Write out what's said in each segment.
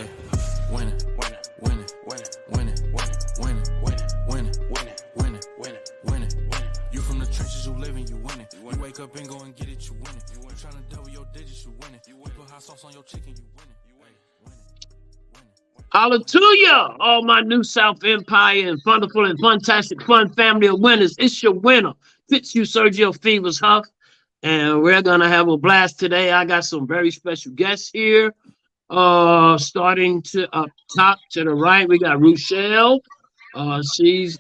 Hey, winning, winning, winning, winning, winning, winning, winning, winning, winning, winning, winning, winning, winning. You from the trenches, you living, you winning. You wake up and go and get it, you winning. You trying to double your digits, you winning. You put hot sauce on your chicken, you winning. Holla to ya, all my New South Empire and wonderful and fantastic fun family of winners. It's your winner, Fitz you Sergio Fevers Huff, and we're gonna have a blast today. I got some very special guests here. Starting to up top to the right, we got Ruchelle. She's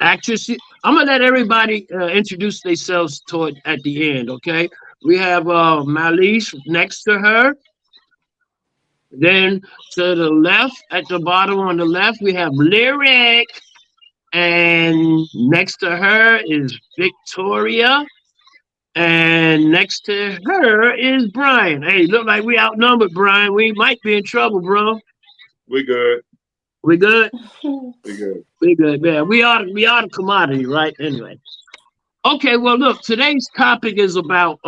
actress. I'm gonna let everybody introduce themselves toward at the end. Okay, we have Mallis next to her. Then to the left, at the bottom on the left, we have Lyric. And next to her is Victoria. And next to her is Brian. Hey, look like we outnumbered, Brian. We might be in trouble, bro. We good. We good? We good. We good, man. We are the commodity, right? Anyway. Okay, well, look, today's topic is about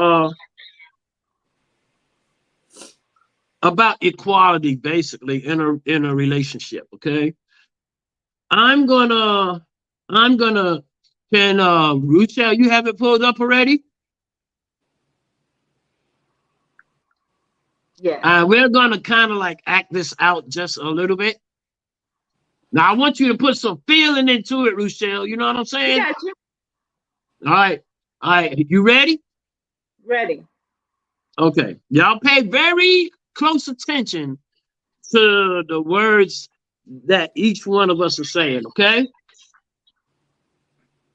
equality, basically, in a relationship. Okay, I'm gonna can Ruchelle, you have it pulled up already? Yeah. We're gonna kind of like act this out just a little bit. Now I want you to put some feeling into it, Ruchelle. You know what I'm saying? Got you. All right. You ready? Ready. Okay. Y'all pay very close attention to the words that each one of us are saying, okay?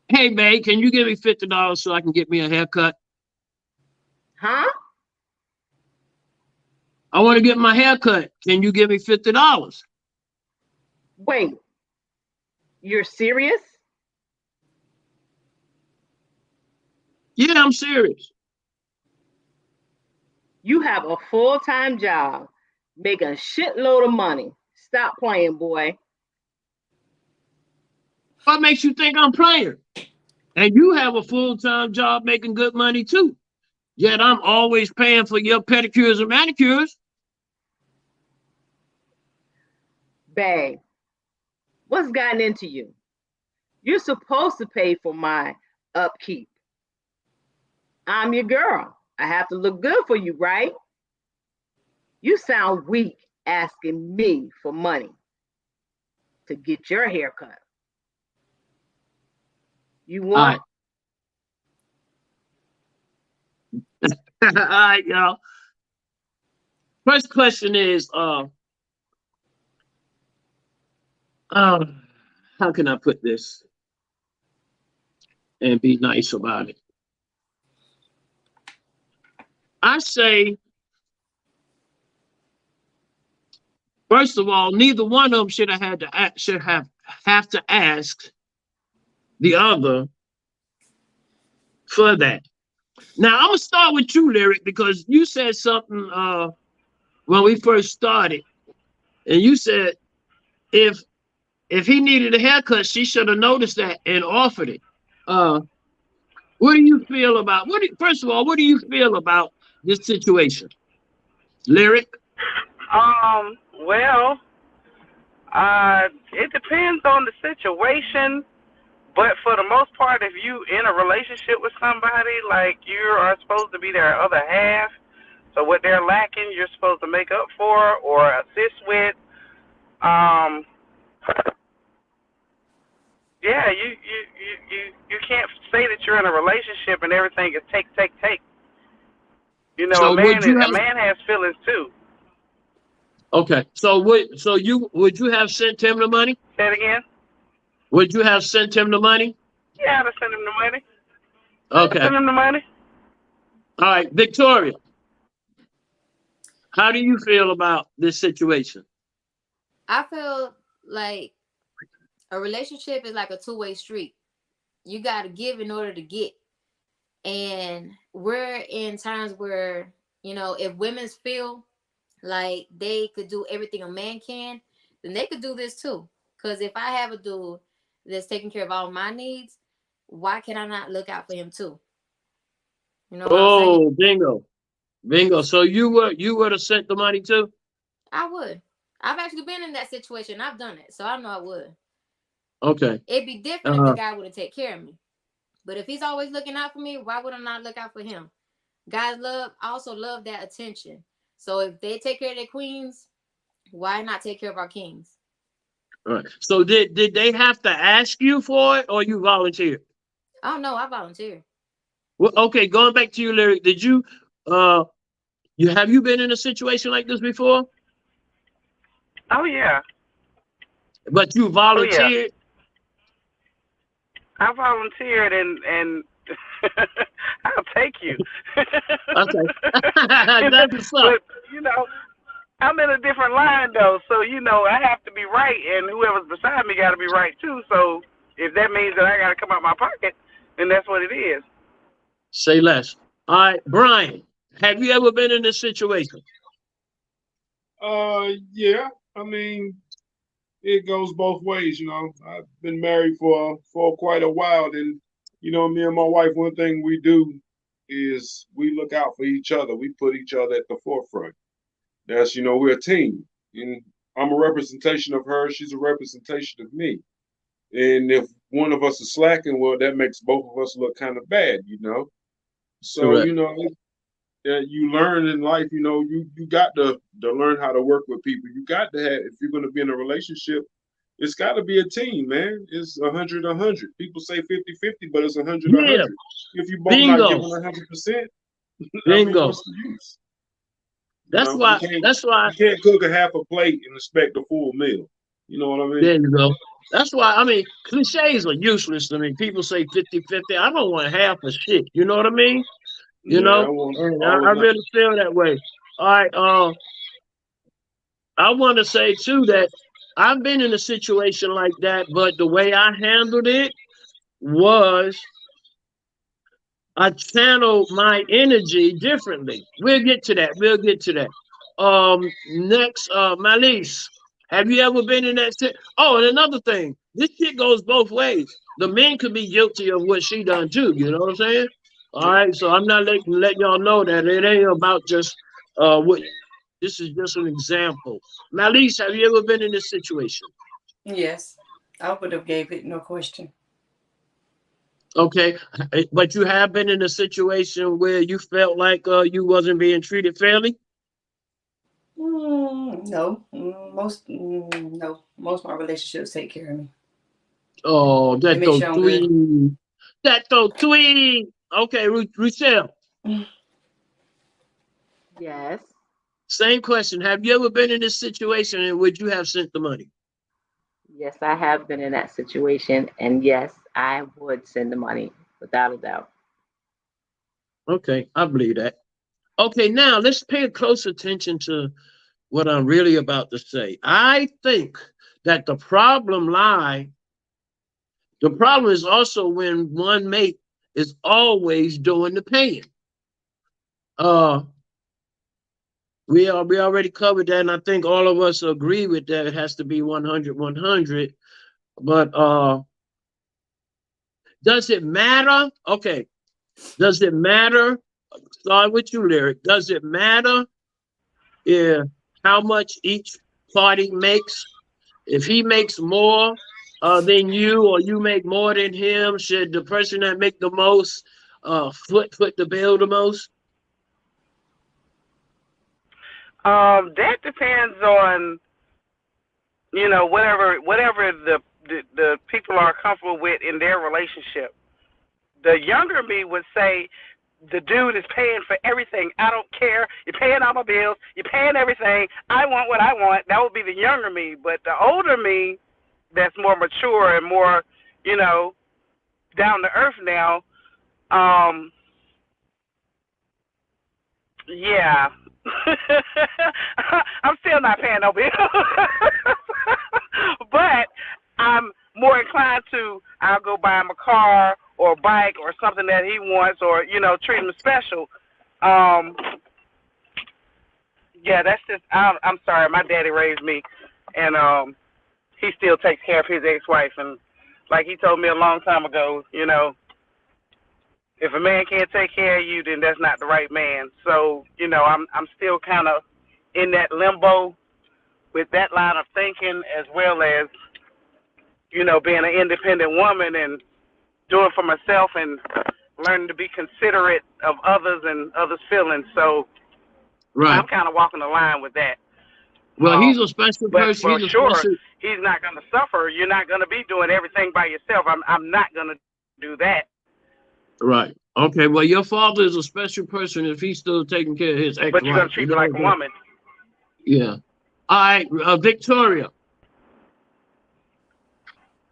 Hey, babe, can you give me $50 so I can get me a haircut? Huh? I want to get my hair cut. Can you give me $50? Wait. You're serious? Yeah, I'm serious. You have a full-time job, make a shitload of money. Stop playing, boy. What makes you think I'm playing? And you have a full-time job making good money too. Yet I'm always paying for your pedicures and manicures. Babe, what's gotten into you? You're supposed to pay for my upkeep. I'm your girl. I have to look good for you, right? You sound weak asking me for money to get your hair cut. You want? All right, y'all. First question is, how can I put this and be nice about it? I say, first of all, neither one of them should have to ask the other for that. Now I'm gonna start with you, Lyric, because you said something when we first started, and you said if he needed a haircut, she should have noticed that and offered it. What do you feel about first of all, what do you feel about this situation? Lyric? Well, it depends on the situation, but for the most part, if you in a relationship with somebody, like you are supposed to be their other half, so what they're lacking, you're supposed to make up for or assist with. Yeah, you can't say that you're in a relationship and everything is take. You know, So a man has feelings too. Okay. So would you have sent him the money? Say it again. Would you have sent him the money? Yeah, I'd send him the money. Okay. Send him the money. All right, Victoria. How do you feel about this situation? I feel like a relationship is like a two-way street. You got to give in order to get. And we're in times where, you know, if women feel like they could do everything a man can, then they could do this too. Because if I have a dude that's taking care of all my needs, why can I not look out for him too? You know what I'm saying? Bingo. So you would have sent the money too? I would. I've actually been in that situation. I've done it, so I know I would. Okay. It'd be different if the guy wouldn't take care of me. But if he's always looking out for me, why would I not look out for him? Guys also love that attention. So if they take care of their queens, why not take care of our kings? All right. So did they have to ask you for it, or you volunteered? Oh no, I volunteered. Well, okay, going back to you, Lyric, did you have you been in a situation like this before? Oh yeah. But you volunteered? I volunteered and I'll take you. Okay. That's what's up. But, I'm in a different line though, so I have to be right, and whoever's beside me got to be right too. So if that means that I got to come out my pocket, then that's what it is. Say less. All right, Brian, have you ever been in this situation? Yeah. I mean, it goes both ways. I've been married for quite a while, and me and my wife, one thing we do is we look out for each other. We put each other at the forefront. That's, we're a team. And I'm a representation of her. She's a representation of me. And if one of us is slacking, well, that makes both of us look kind of bad, So, Correct. you learn in life, you got to learn how to work with people. You got to have, if you're going to be in a relationship, it's got to be a team, man. It's 100-100. People say 50-50, but it's 100-100. Yeah. If you both not giving 100%, Bingo. What's the use? That's why you can't cook a half a plate and expect a full meal. You know what I mean? There you go. That's why, cliches are useless to me. People say 50-50. I don't want half a shit. You know what I mean? I really feel that way. All right. I want to say too that I've been in a situation like that, but the way I handled it was I channeled my energy differently. We'll get to that. Next, Mallis, have you ever been in that shit? Oh, and another thing, this shit goes both ways. The men could be guilty of what she done too. You know what I'm saying? All right, so I'm not letting y'all know that it ain't about just what. This is just an example. Mallis, have you ever been in this situation? Yes, I would have gave it no question. Okay, but you have been in a situation where you felt like you wasn't being treated fairly? No, most of my relationships take care of me. Oh, that's so sweet. That's so sweet. Okay, Ruchelle. Yes. Same question. Have you ever been in this situation, and would you have sent the money? Yes, I have been in that situation, and yes, I would send the money without a doubt. Okay, I believe that. Okay, now let's pay close attention to what I'm really about to say. I think that the problem is also when one mate is always doing the paying. We already covered that, and I think all of us agree with that. It has to be 100-100. But does it matter? Okay. Does it matter? Start with you, Lyric. Does it matter how much each party makes? If he makes more than you, or you make more than him, should the person that make the most foot the bill the most? That depends on whatever the people are comfortable with in their relationship. The younger me would say the dude is paying for everything. I don't care. You're paying all my bills. You're paying everything. I want what I want. That would be the younger me. But the older me, that's more mature and more, down to earth now. Yeah. I'm still not paying no bills. But I'm more inclined to, I'll go buy him a car or a bike or something that he wants, or, treat him special. Yeah, that's just, I'm sorry, my daddy raised me, and he still takes care of his ex-wife. And like he told me a long time ago, if a man can't take care of you, then that's not the right man. So, I'm still kind of in that limbo with that line of thinking, as well as, being an independent woman and doing for myself and learning to be considerate of others and others' feelings. So Right. I'm kind of walking the line with that. Well, he's a special But person. for He's a sure, special. he's not going to suffer. You're not going to be doing everything by yourself. I'm not going to do that. Right. Okay. Well, your father is a special person if he's still taking care of his ex-wife. But you're going to treat me like a woman. Yeah. All right, Victoria.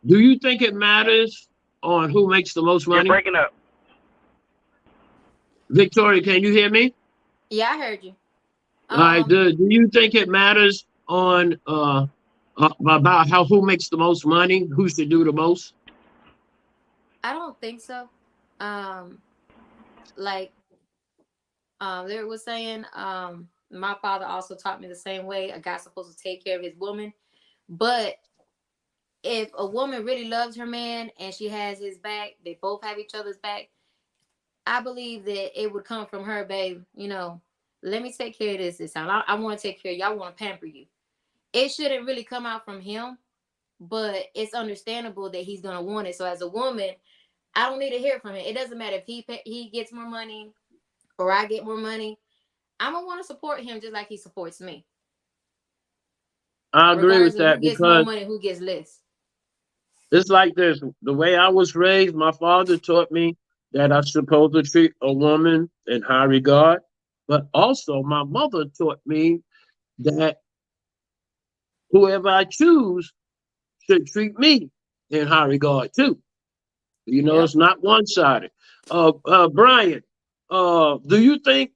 Do you think it matters on who makes the most money? You're breaking up. Victoria, can you hear me? Yeah, I heard you. All right. Do you think it matters on about who makes the most money? Who should do the most? I don't think so. Like Lyric was saying, my father also taught me the same way. A guy's supposed to take care of his woman. But if a woman really loves her man and she has his back, they both have each other's back, I believe that it would come from her, babe. Let me take care of this time. I want to take care of you. I want to pamper you. It shouldn't really come out from him, but it's understandable that he's going to want it. So as a woman, I don't need to hear from him. It doesn't matter if he gets more money or I get more money. I'm going to want to support him just like he supports me. I agree with that, who gets more money, who gets less. It's like this. The way I was raised, my father taught me that I'm supposed to treat a woman in high regard. But also my mother taught me that whoever I choose should treat me in high regard too. It's not one-sided. Brian, do you think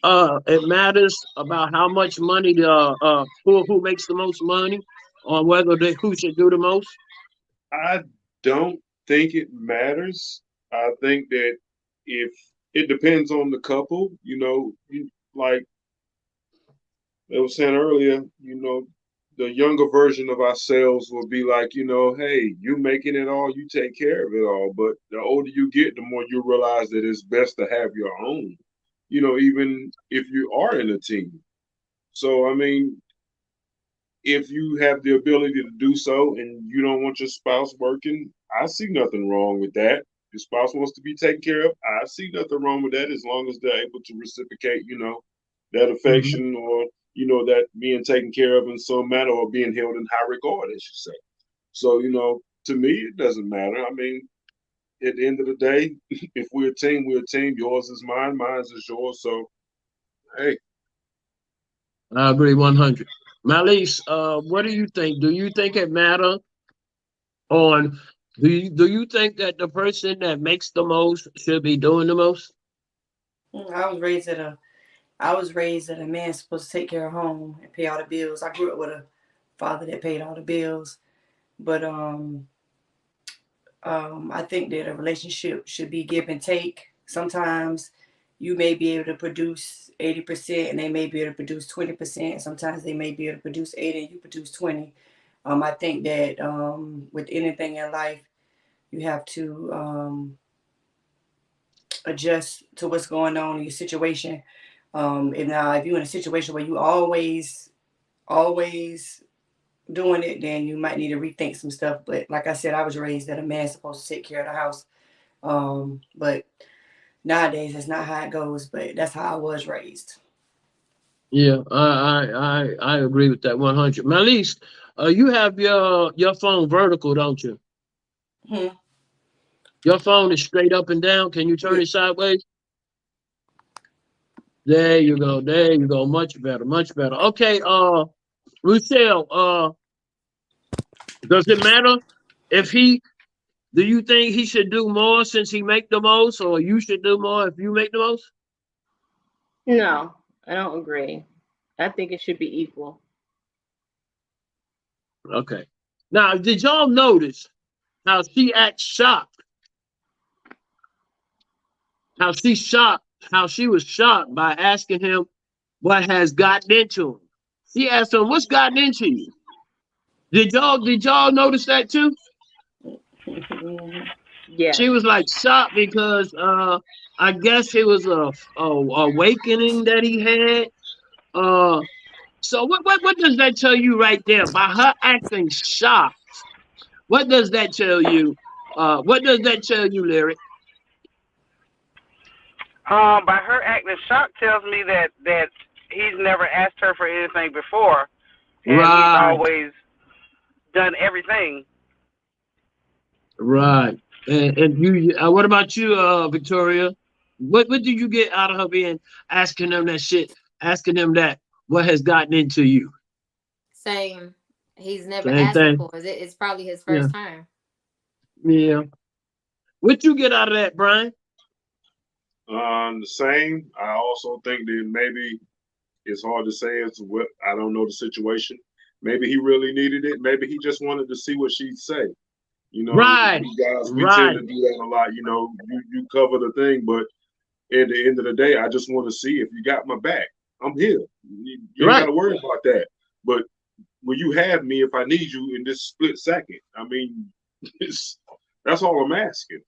it matters about how much money who makes the most money, or whether who should do the most? I don't think it matters. I think that if it depends on the couple, like they were saying earlier, the younger version of ourselves will be like, hey, you making it all, you take care of it all. But the older you get, the more you realize that it's best to have your own, even if you are in a team. So, I mean, if you have the ability to do so and you don't want your spouse working, I see nothing wrong with that. Your spouse wants to be taken care of, I see nothing wrong with that, as long as they're able to reciprocate, that affection or, that being taken care of in some manner or being held in high regard, as you say. So, to me, it doesn't matter. I mean, at the end of the day, if we're a team, we're a team. Yours is mine, mine is yours. So, hey. I agree 100. Mallis, what do you think? Do you think it matters on? Do you think that the person that makes the most should be doing the most? I was raised that a man's supposed to take care of home and pay all the bills. I grew up with a father that paid all the bills, but I think that a relationship should be give and take. Sometimes you may be able to produce 80% and they may be able to produce 20%. Sometimes they may be able to produce 80 and you produce 20. I think that with anything in life, you have to adjust to what's going on in your situation. If you're in a situation where you always doing it, then you might need to rethink some stuff. But like I said, I was raised that a man's supposed to take care of the house. But nowadays, it's not how it goes. But that's how I was raised. Yeah, I agree with that 100. Mallis, you have your phone vertical, don't you? Your phone is straight up and down. Can you turn it sideways? There you go. There you go. Much better. Much better. Okay. Ruchelle, does it matter if do you think he should do more since he make the most, or you should do more if you make the most? No, I don't agree. I think it should be equal. Okay. Now, did y'all notice how she acts shocked? How she was shocked by asking him what has gotten into him. She asked him, "What's gotten into you?" Did y'all notice that too? Yeah. She was like shocked because I guess it was a awakening that he had. So what does that tell you right there? By her acting shocked, what does that tell you? What does that tell you, Lyric? By her acting shocked tells me that he's never asked her for anything before, and he's Right, always done everything. right. And you, what about you, Victoria? What do you get out of her being asking them that shit, asking them that? What has gotten into you? Same. He's never Same asked thing. before. It's probably his Yeah, first time. yeah. What you get out of that, Brian? The same. I also think that maybe it's hard to say. It's what I don't know the situation. Maybe he really needed it. Maybe he just wanted to see what she'd say. You know, Right, we guys, we tend right, to do that a lot. You know, you cover the thing, but at the end of the day, I just want to see if you got my back. I'm here. You ain't got right. to worry about that. But will you have me if I need you in this split second? I mean, that's all I'm asking.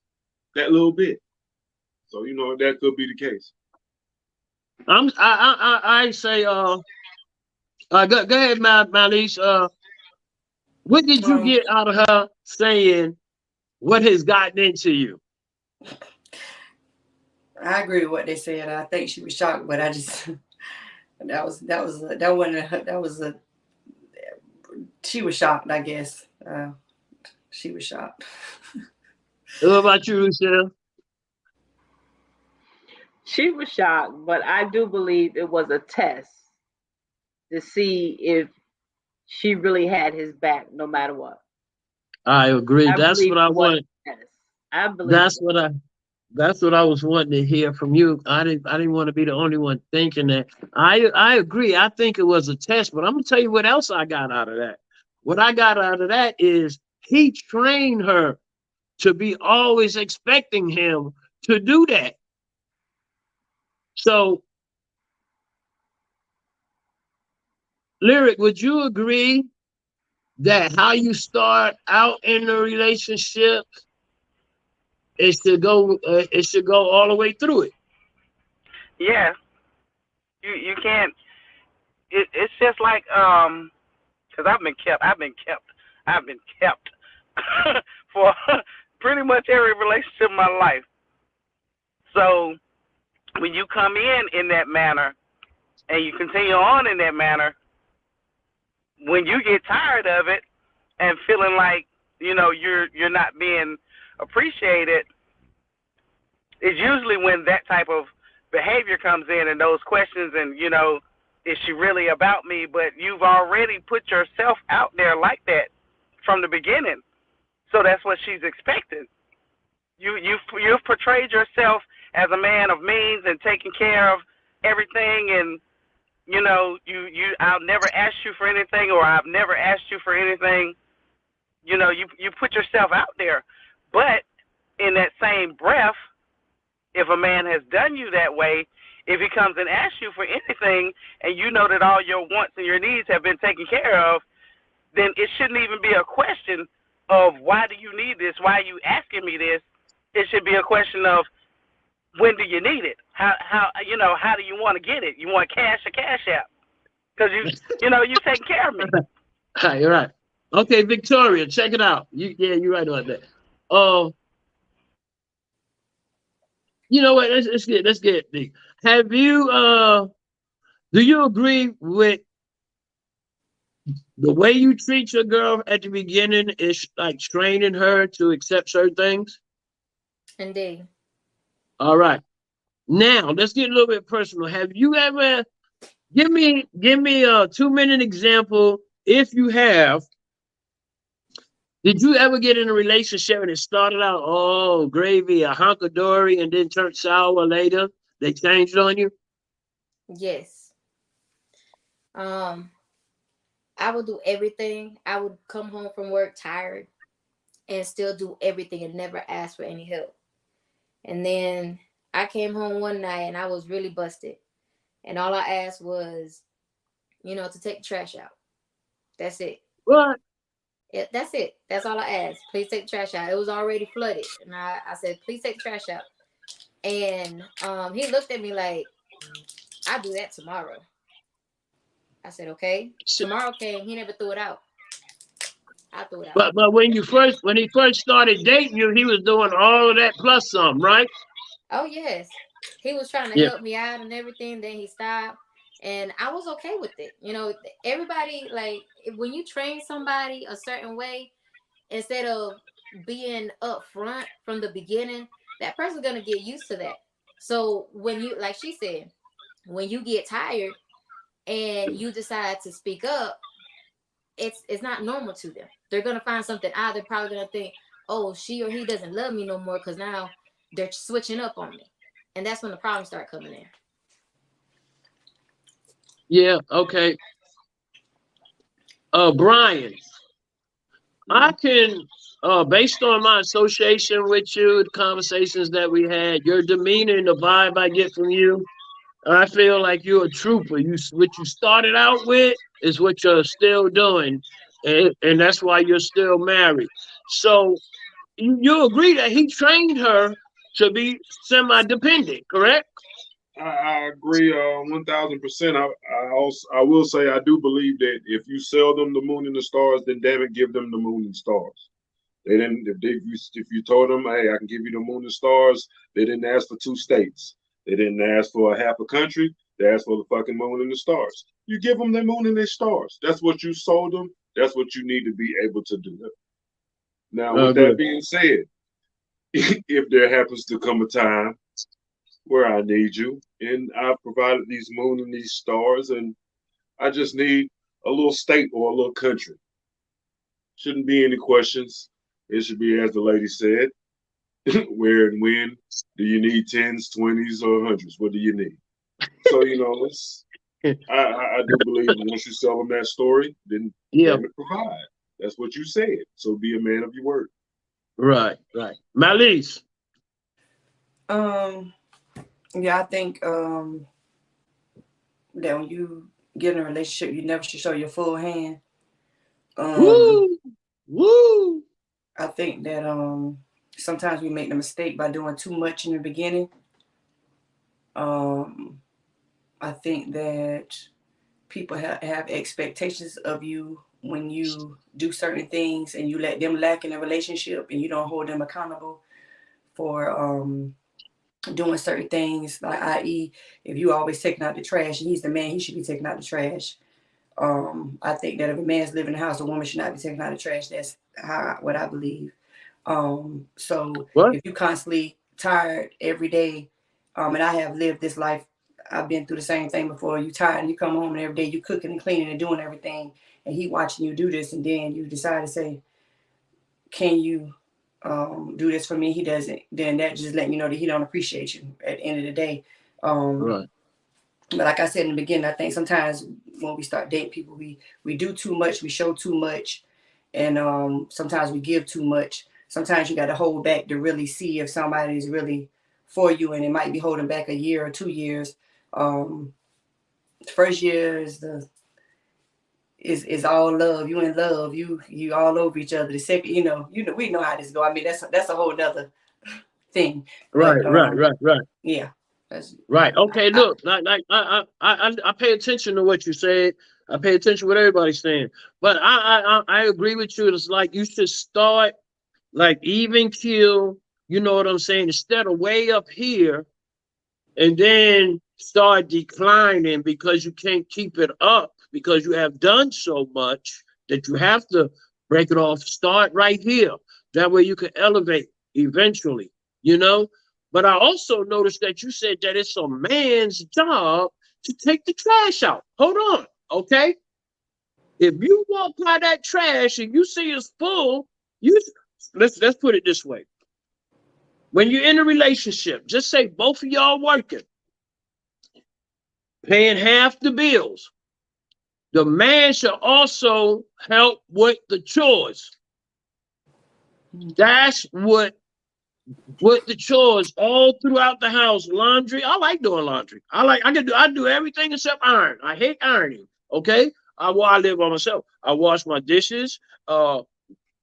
That little bit. So you know that could be the case. I say go ahead, Mallis. What did you Um, get out of her saying what has gotten into you? I agree with what they said. I think she was shocked, but I just that was a she was shocked. I guess she was shocked. What about you, Ruchelle? She was shocked, but I do believe it was a test to see if she really had his back no matter what. I agree. I That's believe what I it was want. a test. I believe it That's was. what I. That's what I was wanting to hear from you. I didn't want to be the only one thinking that. I agree. I think it was a test, but I'm gonna tell you what else I got out of that. What I got out of that is he trained her to be always expecting him to do that. So, Lyric, would you agree that how you start out in a relationship, it should go all the way through it? Yeah, you can't. It's just like because I've been kept for pretty much every relationship in my life. So when you come in that manner and you continue on in that manner, when you get tired of it and feeling like you're not being appreciated, it's usually when that type of behavior comes in and those questions and is she really about me? But you've already put yourself out there like that from the beginning, so that's what she's expecting. You've portrayed yourself as a man of means and taking care of everything, and I'll never ask you for anything, or I've never asked you for anything. You put yourself out there, but in that same breath, if a man has done you that way, if he comes and asks you for anything, and you know that all your wants and your needs have been taken care of, then it shouldn't even be a question of why do you need this? Why are you asking me this? It should be a question of when do you need it? How do you want to get it? You want cash or cash app? Because you taking care of me. You're right. Okay, Victoria, check it out. You're right about that. You know what? Let's get deep. Have you do you agree with the way you treat your girl at the beginning is like training her to accept certain things? Indeed. All right. Now let's get a little bit personal. Have you ever give me a 2-minute example, if you have? Did you ever get in a relationship and it started out all gravy, a hunky-dory, and then turned sour later? They changed on you? Yes. I would do everything. I would come home from work tired and still do everything and never ask for any help. And then I came home one night and I was really busted. And all I asked was, to take the trash out. That's it. What? Yeah, that's it. That's all I asked. Please take the trash out. It was already flooded. And I said, please take the trash out. And he looked at me like, I'll do that tomorrow. I said, okay. So- Tomorrow came, he never threw it out. I threw it out. But when he first started dating you, he was doing all of that plus some, right? Oh yes, he was trying to Yeah. help me out and everything. Then he stopped, and I was okay with it. You know, everybody, like, when you train somebody a certain way, instead of being upfront from the beginning, that person's gonna get used to that. So when you, like she said, when you get tired and you decide to speak up, it's not normal to them. They're gonna find something odd. They're probably gonna think, oh, she or he doesn't love me no more, because now they're switching up on me. And that's when the problems start coming in. Yeah, okay. Brian, I can, based on my association with you, the conversations that we had, your demeanor and the vibe I get from you, I feel like you're a trooper. What you started out with is what you're still doing, and that's why you're still married. So you agree that he trained her to be semi-dependent, correct? I agree 1,000%. I will say I do believe that if you sell them the moon and the stars, then damn it, give them the moon and stars. They didn't. If you told them, hey, I can give you the moon and stars, they didn't ask for 2 states. They didn't ask for a half a country. They asked for the fucking moon and the stars. You give them their moon and their stars. That's what you sold them. That's what you need to be able to do. Now, with that being said, if there happens to come a time where I need you, and I've provided these moon and these stars, and I just need a little state or a little country. Shouldn't be any questions. It should be, as the lady said, where and when do you need 10s, 20s, or 100s? What do you need? So, I do believe once you sell them that story, then damn it, provide. That's what you said. So be a man of your word. Right. Mallis. Yeah, I think that when you get in a relationship, you never should show your full hand. Woo! I think that sometimes we make the mistake by doing too much in the beginning. I think that people have expectations of you when you do certain things and you let them lack in a relationship and you don't hold them accountable for doing certain things, like i.e. if you always taking out the trash and he's the man, he should be taking out the trash. I think that if a man's living in the house, a woman should not be taking out the trash. That's what I believe. So if you constantly tired every day, and I have lived this life, I've been through the same thing before. You tired and you come home and every day you cooking and cleaning and doing everything, and he watching you do this, and then you decide to say, can you do this for me? He doesn't. Then that just letting you know that he don't appreciate you at the end of the day. Right. But like I said in the beginning, I think sometimes when we start dating people, we do too much, we show too much, and sometimes we give too much. Sometimes you got to hold back to really see if somebody is really for you, and it might be holding back a year or 2 years. The first year is all love. You in love. You all over each other. The second, we know how this go. I mean, that's a whole nother thing. Right. Yeah. Right. Okay. Look, I pay attention to what you said. I pay attention to what everybody's saying. But I agree with you. It's like you should start like even kill. You know what I'm saying? Instead of way up here, and then start declining because you can't keep it up because you have done so much that you have to break it off. Start right here. That way you can elevate eventually. But I also noticed that you said that it's a man's job to take the trash out. Hold on, okay? If you walk by that trash and you see it's full, let's put it this way. When you're in a relationship, just say both of y'all working, paying half the bills. The man should also help with the chores. That's what the chores all throughout the house. Laundry. I like doing laundry. I do everything except iron. I hate ironing. Okay. I live by myself. I wash my dishes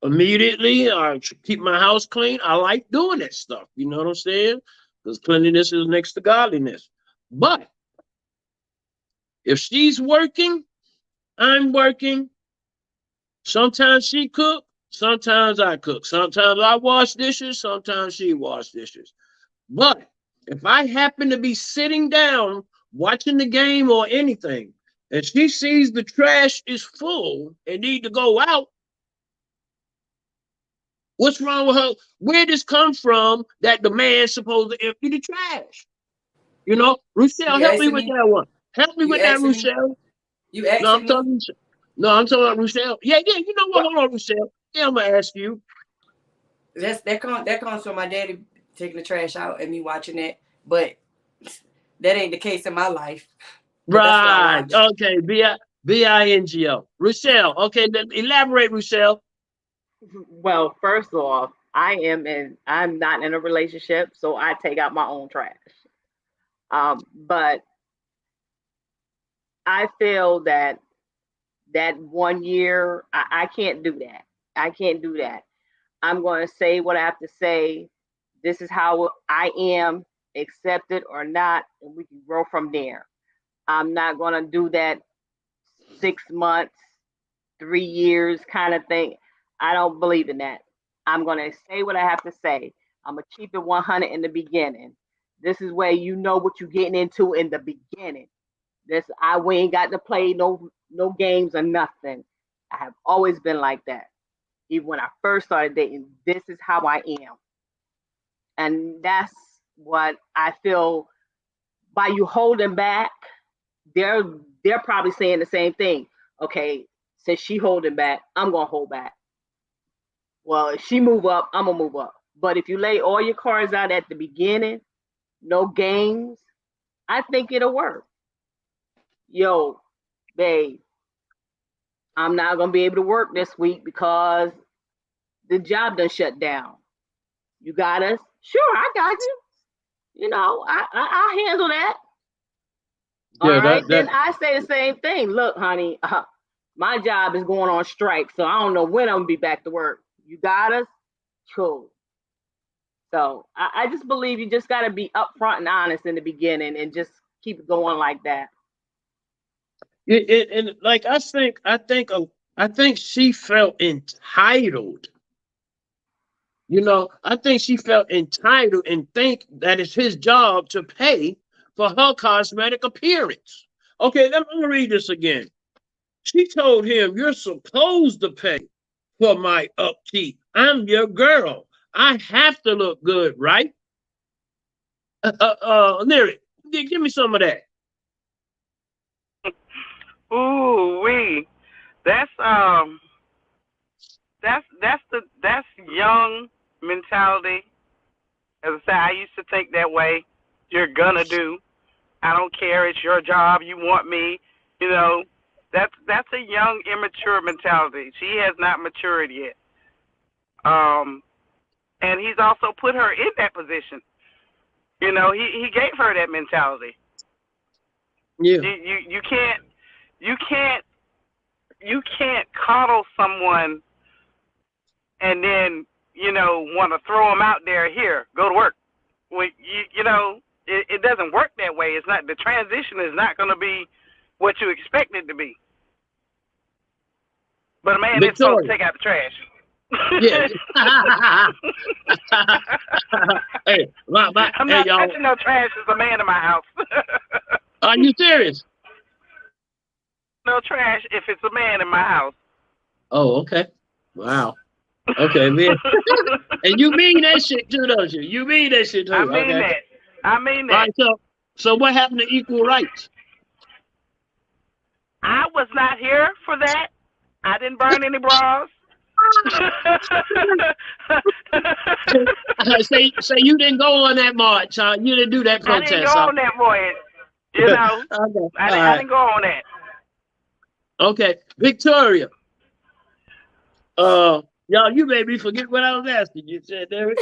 immediately. I keep my house clean. I like doing that stuff. You know what I'm saying? Because cleanliness is next to godliness. But if she's working I'm working. Sometimes she cook, sometimes I cook. Sometimes I wash dishes, sometimes she wash dishes. But if I happen to be sitting down watching the game or anything, and she sees the trash is full and need to go out, what's wrong with her? Where does come from that the man's supposed to empty the trash? You know, Ruchelle, You help me asking with me? that one. Help me You with that, asking me? Ruchelle. You No, asking I'm me? talking. No, I'm talking about Ruchelle. Yeah, you know what? What? Hold on, Ruchelle. Yeah, I'm gonna ask you. That comes from my daddy taking the trash out and me watching it, but that ain't the case in my life. But that's what I Right. watch. Okay. Bingo. Ruchelle. Okay. Then elaborate, Ruchelle. Well, first off, I'm not in a relationship, so I take out my own trash. But I feel that 1 year, I can't do that. I can't do that. I'm going to say what I have to say. This is how I am, accept it or not, and we can grow from there. I'm not going to do that 6 months, 3 years kind of thing. I don't believe in that. I'm going to say what I have to say. I'm going to keep it 100 in the beginning. This is where you know what you're getting into in the beginning. We ain't got to play no games or nothing. I have always been like that. Even when I first started dating, this is how I am. And that's what I feel by you holding back, they're probably saying the same thing. Okay, since she holding back, I'm gonna hold back. Well, if she move up, I'm gonna move up. But if you lay all your cards out at the beginning, no games, I think it'll work. Yo, babe, I'm not gonna be able to work this week because the job done shut down. You got us? Sure, I got you. You know, I handle that. All Yeah. right, That. then I say the same thing. Look, honey, my job is going on strike, so I don't know when I'm gonna be back to work. You got us? Cool. So I just believe you just gotta be upfront and honest in the beginning and just keep it going like that. And like I think she felt entitled. You know, I think she felt entitled and think that it's his job to pay for her cosmetic appearance. Okay, let me read this again. She told him, "You're supposed to pay for my upkeep. I'm your girl. I have to look good, right?" Lyric, give me some of that. Ooh wee. That's that's young mentality. As I say, I used to think that way. You're gonna do. I don't care. It's your job. You want me. You know, that's a young, immature mentality. She has not matured yet. Um, and he's also put her in that position. You know, he gave her that mentality. Yeah. You can't you can't you can't coddle someone and then want to throw them out there. Here, go to work. Well, it doesn't work that way. It's not, the transition is not going to be what you expect it to be. But a man is supposed to Victoria. take out the trash. Yeah. Hey, I'm hey, not y'all. touching no trash as a man in my house. Are you serious? No trash if it's a man in my house. Oh, okay. Wow. Okay, man. And you mean that shit too, don't you? You mean that shit too. I mean Okay. that. I mean All that. right. So what happened to equal rights? I was not here for that. I didn't burn any bras. Say you didn't go on that march, huh? You didn't do that I didn't go protest, huh? on that voyage. You know, Okay. I didn't go on that. Okay, Victoria. Y'all, you made me forget what I was asking you. Said Derek.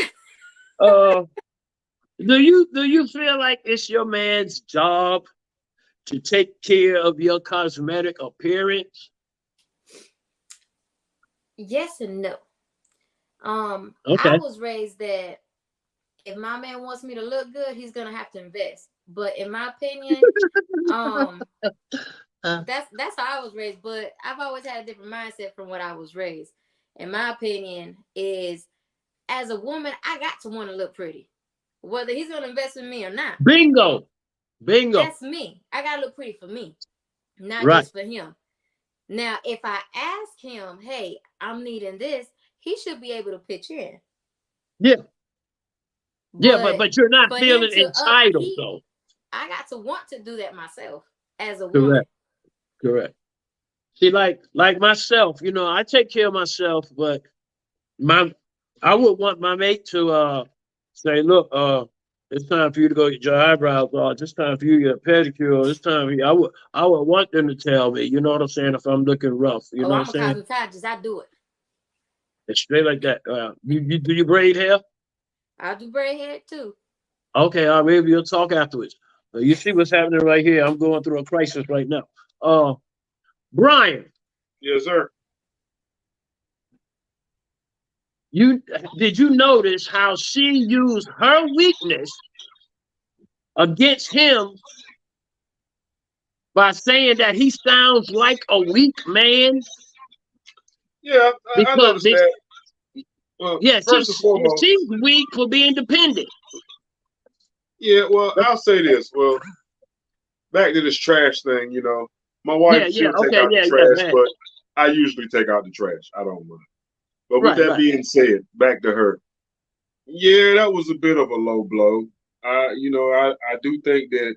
Do you feel like it's your man's job to take care of your cosmetic appearance? Yes and no. Okay. I was raised that if my man wants me to look good, he's gonna have to invest. But in my opinion, That's how I was raised, but I've always had a different mindset from what I was raised. In my opinion, is as a woman, I got to want to look pretty, whether he's gonna invest in me or not. Bingo. That's me. I gotta look pretty for me, not Right. just for him. Now, if I ask him, hey, I'm needing this, he should be able to pitch in. Yeah. But but you're not for him feeling to entitled upkeep, though. I got to want to do that myself as a woman. Correct. See, like myself, I take care of myself, but I would want my mate to say, look, it's time for you to go get your eyebrows off. It's time for you to get a pedicure. It's time for you. I would want them to tell me, you know what I'm saying, if I'm looking rough. You know I'm what a I'm saying? cosmetologist. I do it. It's straight like that. Do you braid hair? I do braid hair too. Okay, maybe we'll talk afterwards. You see what's happening right here. I'm going through a crisis right now. Brian, Yes, sir. did you notice how she used her weakness against him by saying that he sounds like a weak man? Yeah, I noticed that. Well, yeah, first and foremost, she's weak for being dependent. yeah. Well, I'll say this. Well, back to this trash thing. My wife, she'll take out the trash, but I usually take out the trash. I don't mind. But with that being said, back to her. Yeah, that was a bit of a low blow. I do think that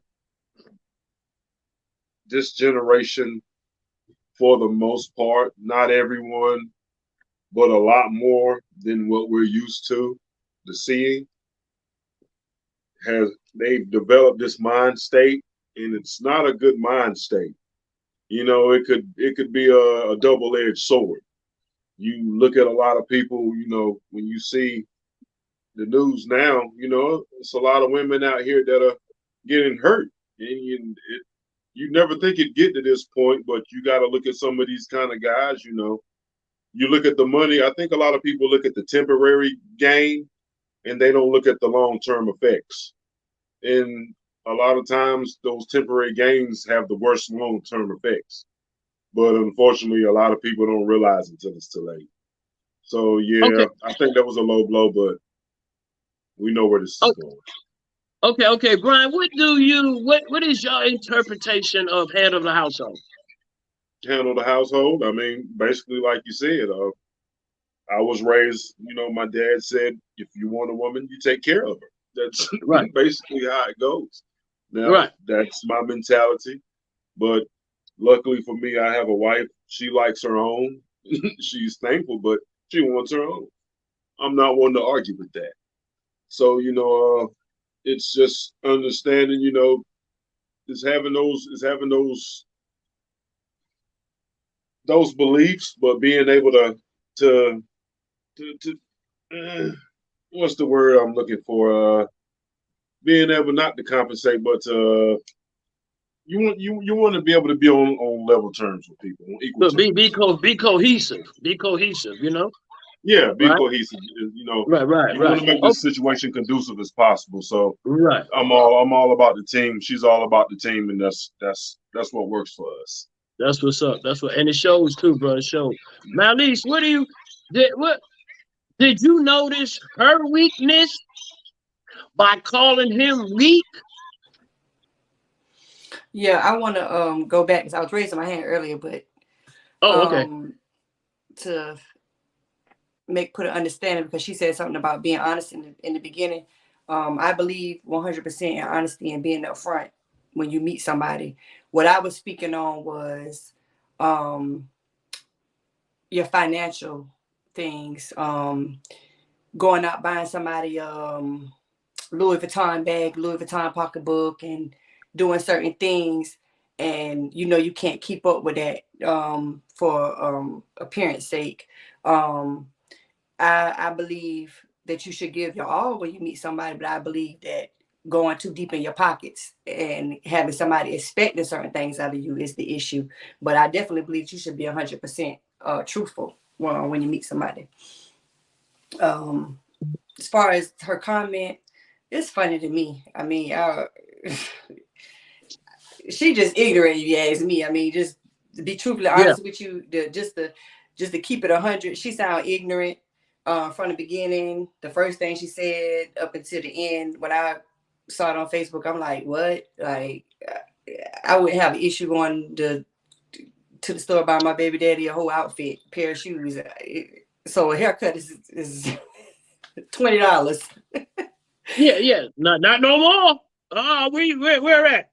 this generation, for the most part, not everyone, but a lot more than what we're used to seeing, they've developed this mind state, and it's not a good mind state. It could be a double-edged sword. You look at a lot of people, when you see the news now, it's a lot of women out here that are getting hurt. And you never think it'd get to this point, but you got to look at some of these kind of guys, You look at the money. I think a lot of people look at the temporary gain, and they don't look at the long-term effects. And a lot of times those temporary gains have the worst long-term effects. But unfortunately, a lot of people don't realize until it's too late. So, yeah, I think that was a low blow, but we know where this is going. Okay, Brian, what is your interpretation of head of the household? Handle the household? I mean, basically, like you said, I was raised, my dad said, if you want a woman, you take care of her. That's basically how it goes. Now, that's my mentality. But luckily for me, I have a wife. She likes her own. She's thankful, but she wants her own. I'm not one to argue with that. So, it's just understanding, is having those beliefs, but being able to what's the word I'm looking for? Being able not to compensate, but you want to be able to be on level terms with people, on equal terms. Be cohesive. Be cohesive. Yeah, be cohesive. You want to make this situation conducive as possible. So I'm all about the team. She's all about the team, and that's what works for us. That's what's up. And it shows too, bro. It shows. Mallis, did you notice her weakness by calling him weak? Yeah, I want to go back because I was raising my hand earlier, but to put an understanding, because she said something about being honest in the beginning. I believe 100% in honesty and being upfront when you meet somebody. What I was speaking on was your financial things, going out buying somebody Louis Vuitton bag, Louis Vuitton pocketbook, and doing certain things, and you can't keep up with that for appearance sake. I believe that you should give your all when you meet somebody, but I believe that going too deep in your pockets and having somebody expecting certain things out of you is the issue. But I definitely believe you should be 100% truthful when you meet somebody. As far as her comment, it's funny to me. I mean, she just ignorant, if you ask me. I mean, just to be truthfully honest with you, just to keep it 100, she sound ignorant from the beginning. The first thing she said up until the end, when I saw it on Facebook, I'm like, what? Like, I wouldn't have an issue going to the store buying my baby daddy a whole outfit, pair of shoes. So a haircut is $20. Yeah. Not no more. Where at?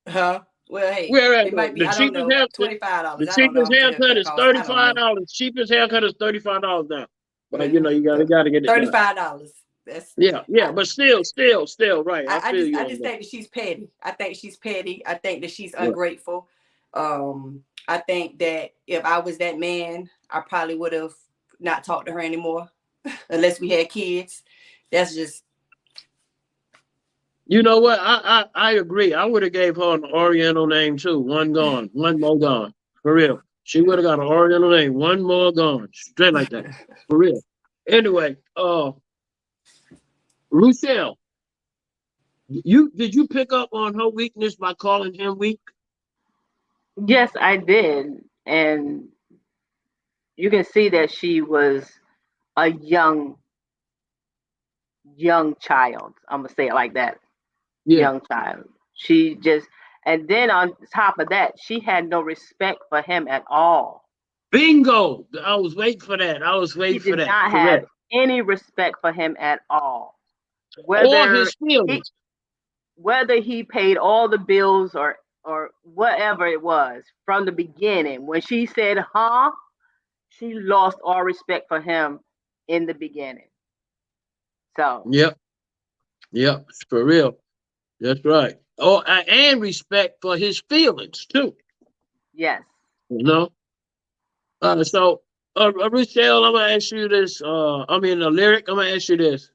Huh? Well, hey, Where at? it might be, The I don't cheapest know, haircut. $25. The I don't know how cheapest much a haircut haircut is costs. I don't know. $35. Cheapest haircut is $35 now. But you know, you gotta get it done. $35. That's but still, right. I feel you. I just think that she's petty. I think she's petty. I think that she's ungrateful. I think that if I was that man, I probably would have not talked to her anymore unless we had kids. That's just. You know what? I agree. I would have gave her an Oriental name too. One gone, one more gone. For real. She would have got an Oriental name. One more gone. Straight like that. For real. Anyway, Ruchelle, did you pick up on her weakness by calling him weak? Yes, I did. And you can see that she was a young child. I'm gonna say it like that. Young child. She just, and then on top of that, she had no respect for him at all. Bingo! I was waiting for that. She did not have any respect for him at all. Or his feelings. Whether he paid all the bills or whatever it was from the beginning, when she said, huh, she lost all respect for him in the beginning. So. Yep, for real. That's right. Oh, and respect for his feelings too. Yes. You know. So, Ruchelle, I'm gonna ask you this. Lyric. I'm gonna ask you this.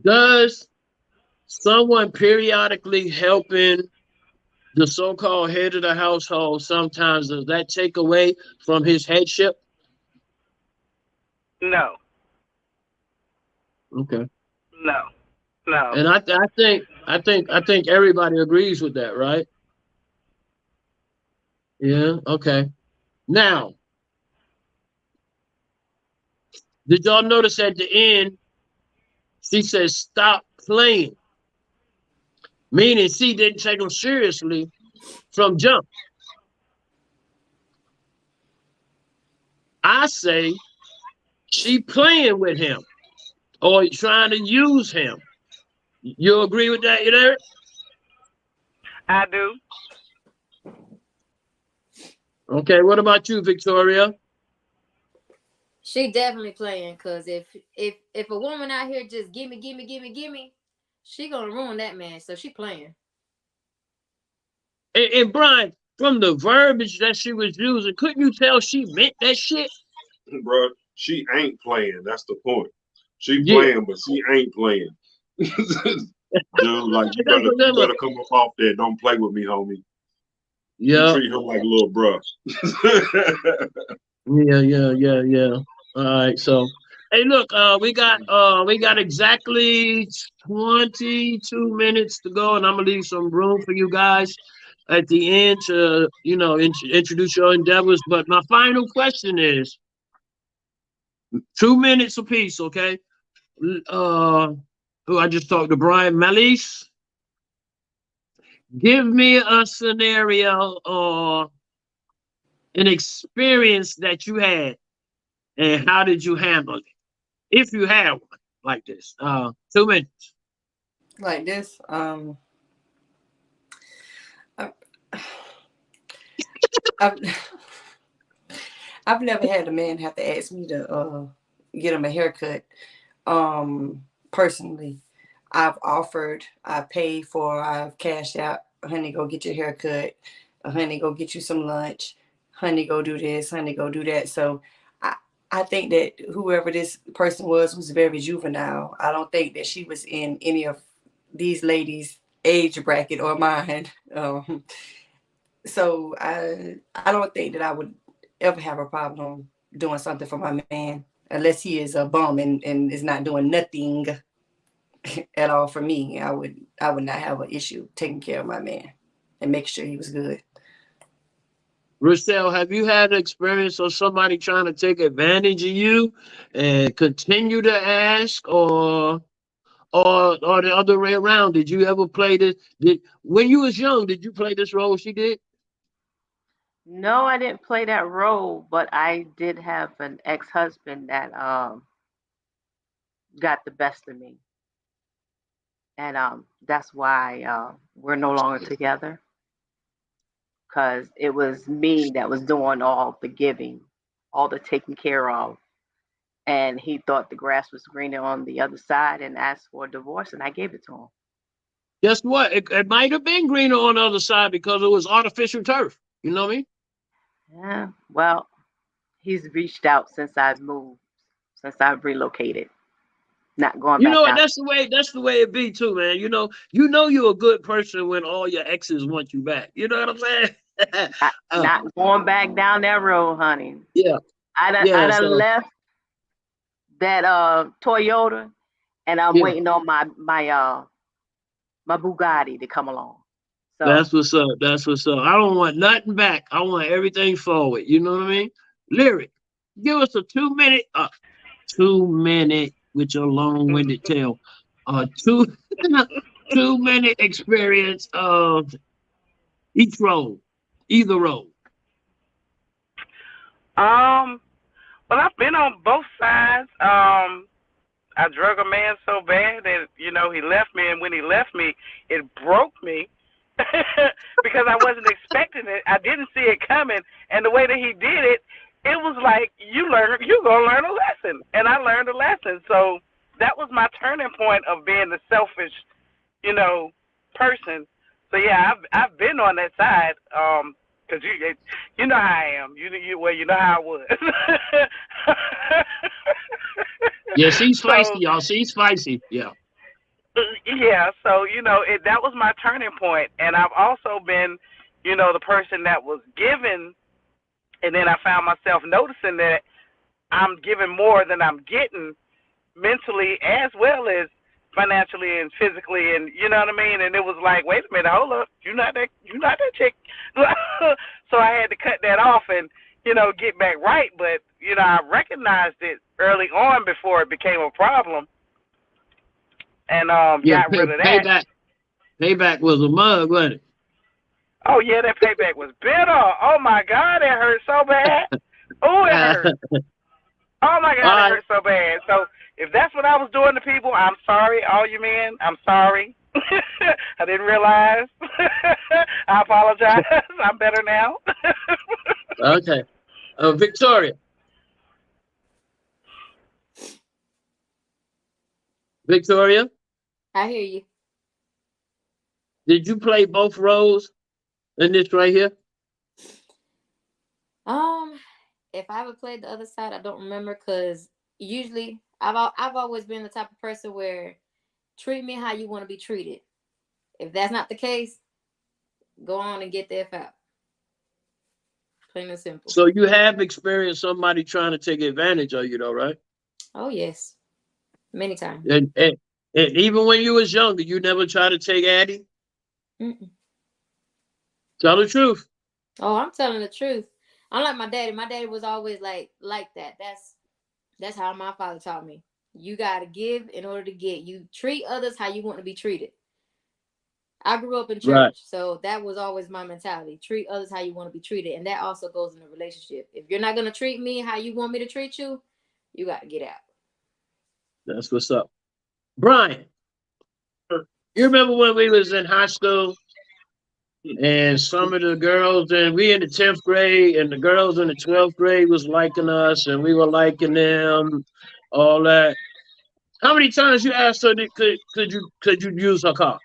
Does someone periodically helping the so-called head of the household sometimes, does that take away from his headship? No. Okay. No. And I think everybody agrees with that, right? Yeah. Okay. Now, did y'all notice at the end she says stop playing, meaning she didn't take him seriously from jump. I say she playing with him or trying to use him. You agree with that, Eric? I do. Okay, what about you, Victoria? She definitely playing, because if a woman out here just gimme, she gonna ruin that man. So she playing. And Brian, from the verbiage that she was using, couldn't you tell she meant that shit? Bro, she ain't playing. That's the point. She playing, but she ain't playing. Dude, like you better come up off there. Don't play with me, homie. Yeah. You treat him like a little bruh. Yeah. All right, so hey, look, we got exactly 22 minutes to go, and I'm gonna leave some room for you guys at the end to introduce your endeavors. But my final question is 2 minutes apiece, okay? Who I just talked to, Brian, Mallis. Give me a scenario or an experience that you had, and how did you handle it? If you had one like this. 2 minutes. Like this. I've never had a man have to ask me to get him a haircut. Personally, I've offered, I paid for, I've cashed out. Honey, go get your haircut. Honey, go get you some lunch. Honey, go do this. Honey, go do that. So I think that whoever this person was very juvenile. I don't think that she was in any of these ladies' age bracket or mine. So I don't think that I would ever have a problem doing something for my man. unless he is a bum and is not doing nothing at all for me, I would not have an issue taking care of my man and make sure he was good. Ruchelle, have you had an experience of somebody trying to take advantage of you and continue to ask, or the other way around? Did you ever play this? When you was young, did you play this role she did? No, I didn't play that role, but I did have an ex-husband that got the best of me, and that's why we're no longer together, because it was me that was doing all the giving, all the taking care of, and he thought the grass was greener on the other side and asked for a divorce, and I gave it to him. Guess what? It might have been greener on the other side because it was artificial turf. You know what I mean? Yeah, well, he's reached out since I've moved, since I've relocated, not going You back know what? down. That's the way it be too, man. You're a good person when all your exes want you back. You know what I'm saying? Not going back down that road, honey. Yeah, I yeah. done So left that Toyota, and I'm yeah, waiting on my Bugatti to come along. So that's what's up. That's what's up. I don't want nothing back. I want everything forward. You know what I mean? Lyric, give us a 2 minute, 2 minute with your long-winded tale. 2 2 minute experience of each role, either role. Well, I've been on both sides. I drug a man so bad that he left me, and when he left me, it broke me because I wasn't expecting it. I didn't see it coming, and the way that he did it, it was like you're gonna learn a lesson, and I learned a lesson. So that was my turning point of being the selfish, person. So yeah, I've been on that side. Cause you know how I am. You know how I was. Yeah, she's feisty, So y'all. She's spicy. Yeah. yeah, so that was my turning point, and I've also been, the person that was given, and then I found myself noticing that I'm giving more than I'm getting, mentally as well as financially and physically, and you know what I mean. And it was like, wait a minute, hold up, you're not that chick. So I had to cut that off and get back right. But I recognized it early on before it became a problem, and Yeah, got rid of that. payback was a mug, wasn't it? Oh yeah, that payback was bitter. Oh my God, it hurt so bad. Oh, it hurt. Oh my God, it hurt so bad. So if that's what I was doing to people, I'm sorry, all you men. I'm sorry. I didn't realize. I apologize. I'm better now. Okay. Victoria. Victoria, I hear you. did you play both roles in this right here? If I ever played the other side, I don't remember, because usually I've always been the type of person where treat me how you want to be treated. If that's not the case, go on and get the F out. Plain and simple. So you have experienced somebody trying to take advantage of you, though, right? Oh yes, many times. And even when you was younger, you never tried to take Addie? Mm-mm. Tell the truth. Oh, I'm telling the truth. Unlike my daddy. My daddy was always like that. That's how my father taught me. You gotta give in order to get. You treat others how you want to be treated. I grew up in church, Right. so that was always my mentality. Treat others how you want to be treated, and that also goes in a relationship. If you're not gonna treat me how you want me to treat you, you got to get out. That's what's up. Brian, you remember when we was in high school and some of the girls, and we in the 10th grade, and the girls in the 12th grade was liking us, and we were liking them, all that. How many times you asked her could you use her car?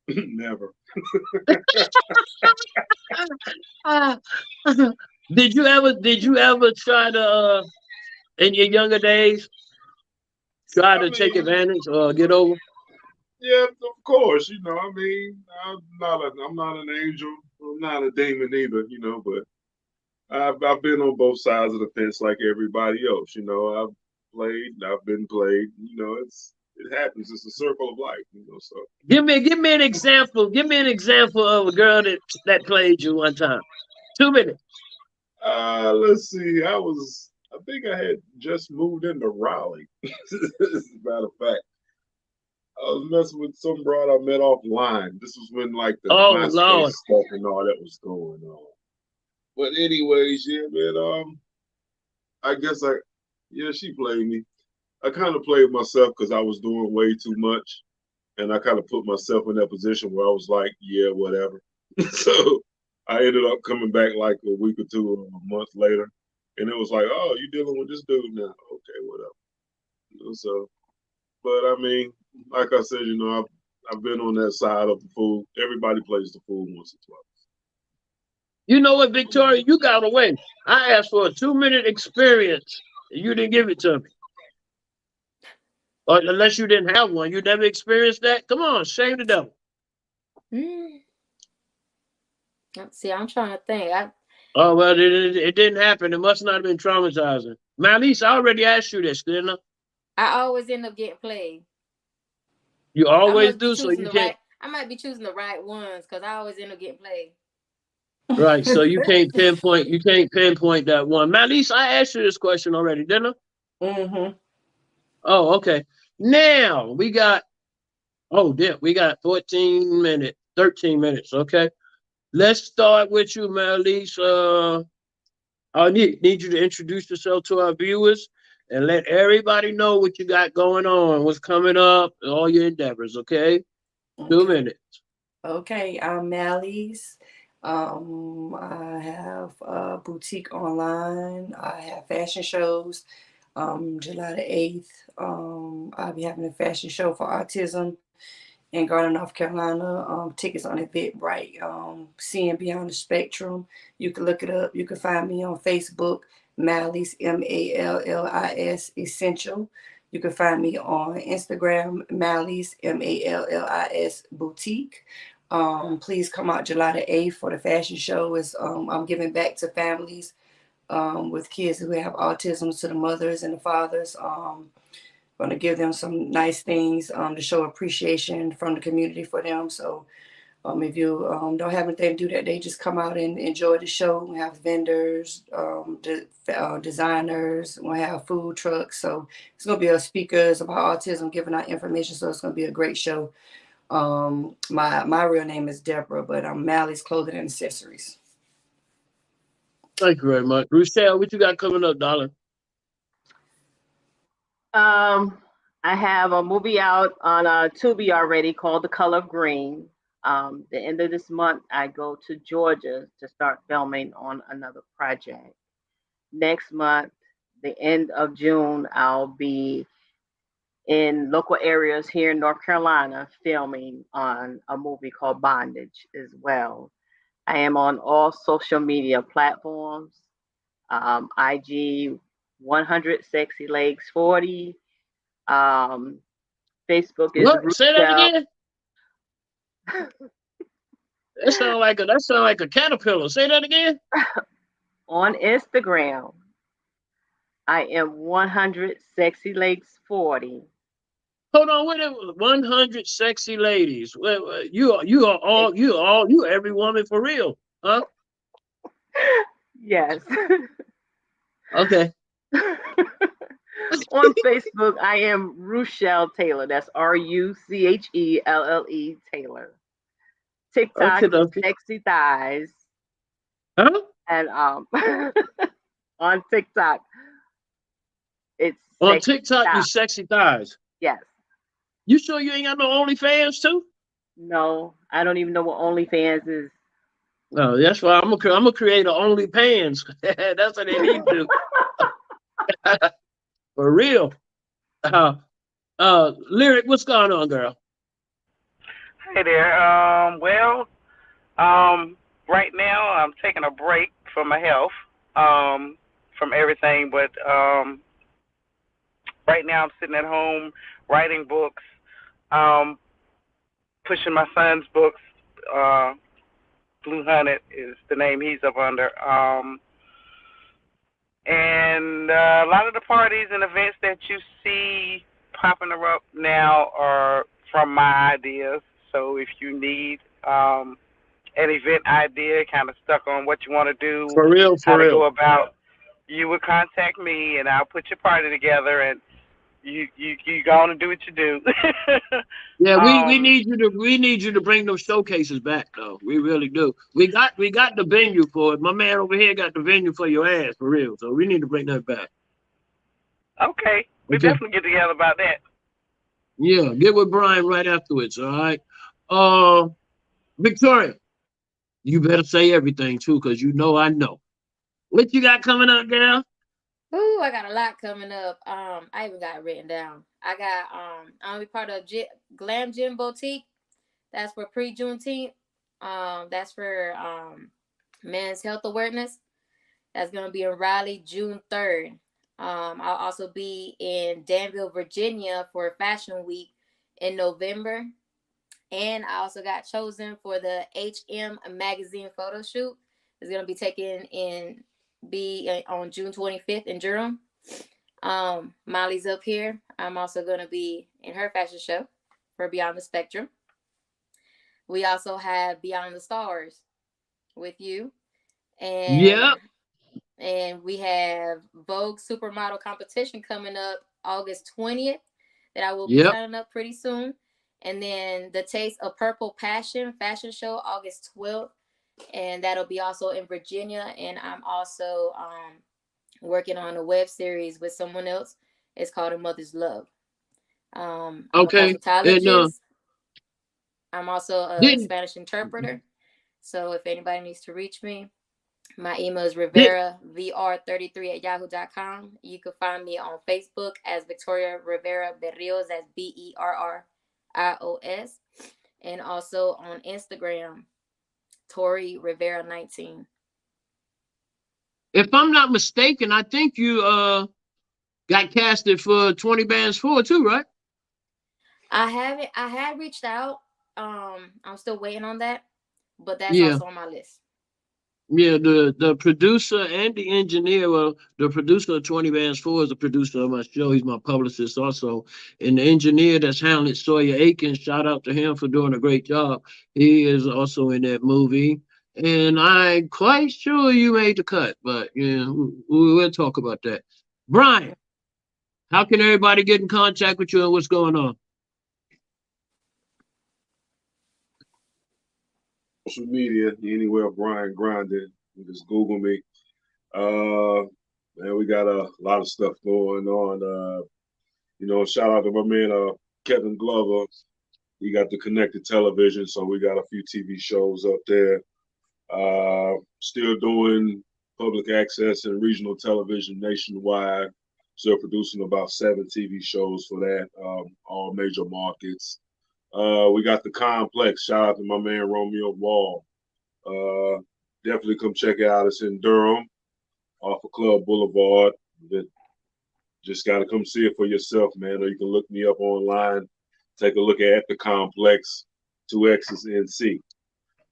Never. Did you ever try to in your younger days try to take advantage or get over? Yeah, of course. I mean, I'm not an angel. I'm not a demon either. But I've been on both sides of the fence like everybody else. You know, I've played, I've been played. You know, it happens. It's a circle of life. You know, so Give me an example. Give me an example of a girl that played you one time. 2 minutes. let's see. I think I had just moved into Raleigh. As a matter of fact, I was messing with some broad I met offline. This was when like the Oh MySpace Lord. stuff and all that was going on. But anyways, yeah, man. I guess yeah, she played me. I kind of played myself because I was doing way too much, and I kind of put myself in that position where I was like, yeah, whatever. So I ended up coming back like a week or two or a month later, and it was like, oh, you dealing with this dude now? Okay, whatever. You know, so, but I mean, like I said, you know, I've been on that side of the fool. Everybody plays the fool once or twice. You know what, Victoria? You got away. I asked for a 2 minute experience. You didn't give it to me. Or unless you didn't have one. You never experienced that? Come on, shame the devil. See, I'm trying to think. Oh, well, it didn't happen. It must not have been traumatizing. Mallis, I already asked you this, didn't I? I always end up getting played. You always do, so you can't. I might be choosing the right ones because I always end up getting played. Right, so you can't pinpoint. You can't pinpoint that one. Mallis, I asked you this question already, didn't I? Mm-hmm. Oh, okay. Now we got. Oh, damn, we got 14 minutes, 13 minutes. Okay, let's start with you, Mallis. I need you to introduce yourself to our viewers and let everybody know what you got going on, what's coming up, all your endeavors. Okay, 2 minutes. Okay, I'm Mallis. I have a boutique online. I have fashion shows. July the 8th, I'll be having a fashion show for autism in Garland, North Carolina. Tickets on Eventbrite. Seeing Beyond the Spectrum. You can look it up. You can find me on Facebook, Mallis, Mallis Essential. You can find me on Instagram, Mallis, Mallis Boutique. Please come out July the 8th for the fashion show. I'm giving back to families with kids who have autism, to the mothers and the fathers. Going to give them some nice things to show appreciation from the community for them. So if you don't have anything to do that day, just come out and enjoy the show. We have vendors, designers, we'll have food trucks. So it's going to be a speakers about autism giving out information. So it's going to be a great show. My real name is Deborah, but I'm Mallis Clothing and Accessories. Thank you very much. Ruchelle, what you got coming up, darling? I have a movie out on Tubi already called The Color Green. The end of this month, I go to Georgia to start filming on another project. Next month, the end of June, I'll be in local areas here in North Carolina filming on a movie called Bondage as well. I am on all social media platforms. IG 100 Sexy Legs 40. Facebook is What? Say that Ruchelle. again. That sound like a caterpillar. Say that again. On Instagram, I am 100 Sexy Legs 40. Hold on, wait a minute. 100 sexy ladies. Well, you every woman for real, huh? Yes. Okay. On Facebook, I am Ruchelle Taylor. That's Ruchelle Taylor. TikTok is Okay. Sexy Thighs. Huh? And on TikTok, it's On Sexy TikTok, you Thighs. sexy thighs. Yes. You sure you ain't got no OnlyFans too? No, I don't even know what OnlyFans is. No, that's why I'm gonna create an OnlyPans. That's what they need to do. For real. Lyric, what's going on, girl? Hey there. Right now I'm taking a break from my health, from everything, but right now I'm sitting at home writing books, pushing my son's books. Blue Hunted is the name he's up under. And a lot of the parties and events that you see popping up now are from my ideas. So if you need an event idea, kind of stuck on what you want to do, For real, how for to real. go about, you would contact me and I'll put your party together and you go on and do what you do. Yeah, we um, need you to bring those showcases back though. We really do. We got the venue for it. My man over here got the venue for your ass for real. So we need to bring that back. okay, we Okay. definitely get together about that. Yeah, get with Brian right afterwards. All right. Uh, Victoria, you better say everything too, cause you know I know. What you got coming up, girl? Ooh, I got a lot coming up. I even got it written down. I'm gonna be part of Glam Gym Boutique. That's for pre-Juneteenth. That's for men's health awareness. That's gonna be in Raleigh, June 3rd. I'll also be in Danville, Virginia for Fashion Week in November. And I also got chosen for the HM magazine photo shoot. It's gonna be on June 25th in Durham. Mallis up here. I'm also gonna be in her fashion show for Beyond the Spectrum. We also have Beyond the Stars with you, and Yep. we have Vogue Supermodel competition coming up August 20th that I will be Yep. signing up pretty soon. And then the Taste of Purple Passion fashion show August 12th, and that'll be also in Virginia. And I'm also working on a web series with someone else. It's called A Mother's Love. I'm a Okay. And cosmetologist. I'm also a didn't Spanish interpreter. So if anybody needs to reach me, my email is did riveravr33@yahoo.com. You can find me on Facebook as Victoria Rivera Berrios. That's BERRIOS. And also on Instagram, Tori Rivera 19. if I'm not mistaken, I think you got casted for 20 Bands 4 too, right? I had reached out. I'm still waiting on that, but that's Yeah. also on my list. Yeah, the producer and the engineer, well, the producer of 20 Bands 4 is the producer of my show. He's my publicist also. And the engineer that's handling Sawyer Aikens, shout out to him for doing a great job. He is also in that movie. And I'm quite sure you made the cut, but yeah, we'll talk about that. Brian, how can everybody get in contact with you and what's going on? Social media, anywhere Brian Grinding, you just Google me. Man, we got a lot of stuff going on. Shout out to my man Kevin Glover. He got the connected television, so we got a few TV shows up there. Still doing public access and regional television nationwide. Still producing about 7 TV shows for that, all major markets. We got the Complex. Shout out to my man Romeo Wall. Definitely come check it out. It's in Durham, off of Club Boulevard. Just got to come see it for yourself, man. Or you can look me up online. Take a look at the Complex, 2X's NC.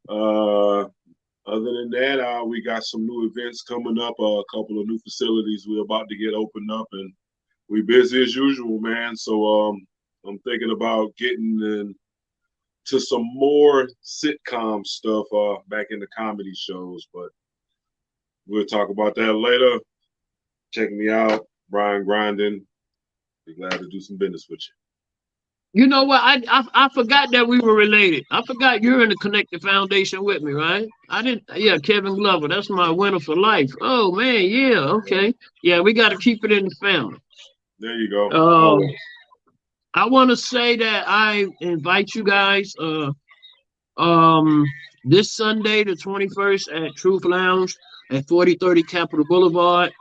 Other than that, we got some new events coming up. A couple of new facilities we're about to get opened up, and we busy as usual, man. So I'm thinking about getting into some more sitcom stuff back in the comedy shows, but we'll talk about that later. Check me out, Brian Grinding. Be glad to do some business with you. You know what? I forgot that we were related. I forgot you're in the Connected Foundation with me, right? I didn't. Yeah, Kevin Glover. That's my winner for life. Oh man, yeah. Okay. Yeah, we got to keep it in the family. There you go. Um, I want to say that I invite you guys. This Sunday, the 21st, at Truth Lounge at 4030 Capitol Boulevard.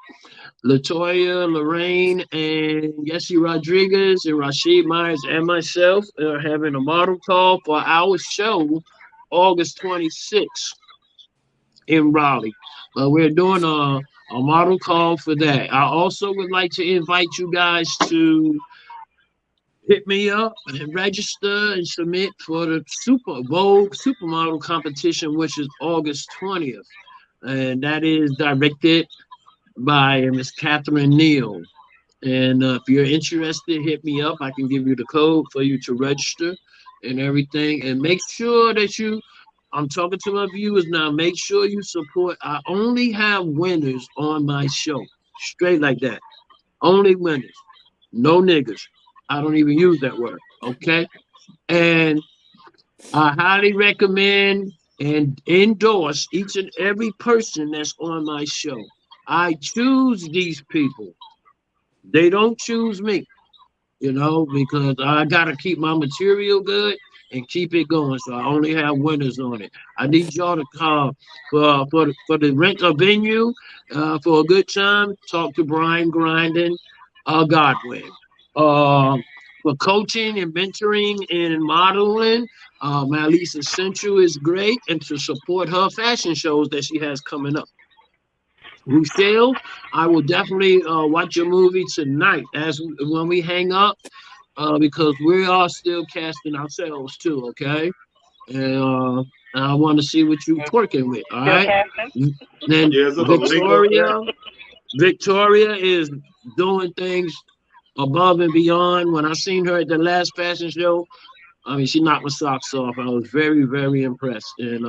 Latoya, Lorraine, and Yessie Rodriguez, and Rashid Myers, and myself are having a model call for our show August 26th in Raleigh. We're doing a model call for that. I also would like to invite you guys to hit me up and register and submit for the Super Bowl Supermodel competition, which is August 20th. And that is directed by Miss Catherine Neal. And if you're interested, hit me up. I can give you the code for you to register and everything. And make sure that I'm talking to my viewers now. Make sure you support. I only have winners on my show. Straight like that. Only winners. No niggas. I don't even use that word. Okay. And I highly recommend and endorse each and every person that's on my show. I choose these people. They don't choose me, because I got to keep my material good and keep it going. So I only have winners on it. I need y'all to call for the rent a venue for a good time. Talk to Brian Grinding, Godwin. For coaching and mentoring and modeling, Mallis Essential is great, and to support her fashion shows that she has coming up. Ruchelle, I will definitely watch your movie tonight when we hang up, because we are still casting ourselves too, okay? And I want to see what you twerking with, all right? Then Victoria is doing things above and beyond. When I seen her at the last fashion show, I mean, she knocked my socks off. I was very, very impressed, and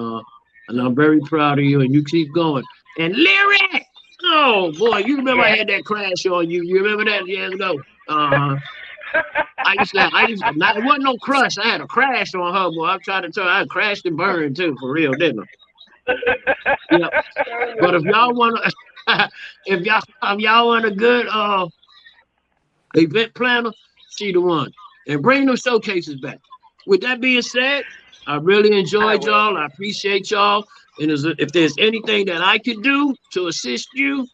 I'm very proud of you. And you keep going. And Lyric, oh boy, you remember I had that crash on you? You remember that years ago? It wasn't no crush. I had a crash on her, boy. I'm trying to tell you, I crashed and burned too, for real, didn't I? Yeah. But if y'all want to, if y'all want a good event planner, she the one. And bring those showcases back. With that being said, I really enjoyed y'all. I appreciate y'all. And if there's anything that I could do to assist you,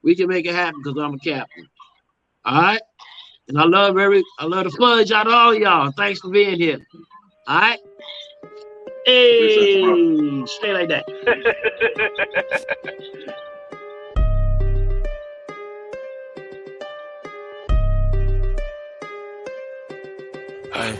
we can make it happen because I'm a captain. All right? And I love the fudge out of all y'all. Thanks for being here. All right? Hey, stay like that. Hey.